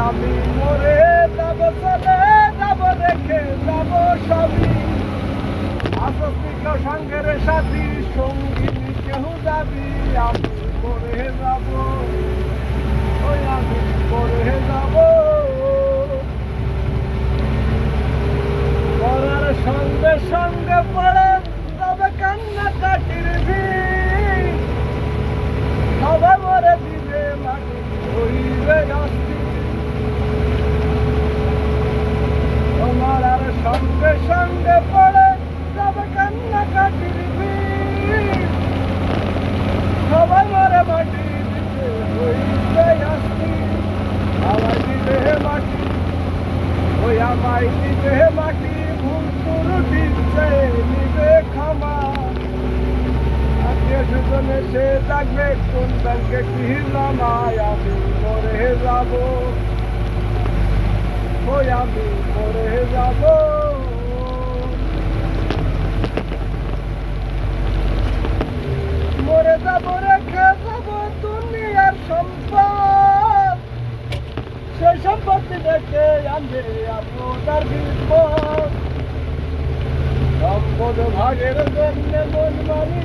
আমি মরে যাব, চলে যাব, রেখে যাব সবই। আসস্তিক সঙ্গের সাথী সঙ্গিনী কেউ যাবি, আমি মরে যাব, ওই আমি মরে যাব। মরার সঙ্গে সঙ্গে পড়ে তবে কান্না কাটির ভিড়, সবাই মরে দিবে মাটি হইবে অস্থির। মরার সঙ্গে সঙ্গে পড়ে তবে কান্না কাটির ভিড়, সবাই মরে মাটি দিবে হইবে অস্থির। আমায় দিবে মাটি, ওই আমায় দিবে মাটি, ভুল ত্রুটি নিবে ক্ষমা। আত্মীয় স্বজন এসে ডাকবে কোন ব্যাংকে কি নামায়, আমি মরে যাব, ওই আমি মরে যাব। মরে যাব, রেখে যাব দুনিয়ার সম্পদ, সেই সম্পত্তি দেখে আনবে আপনার বিপদ। সম্পদ ভাগের জন্য মন মানি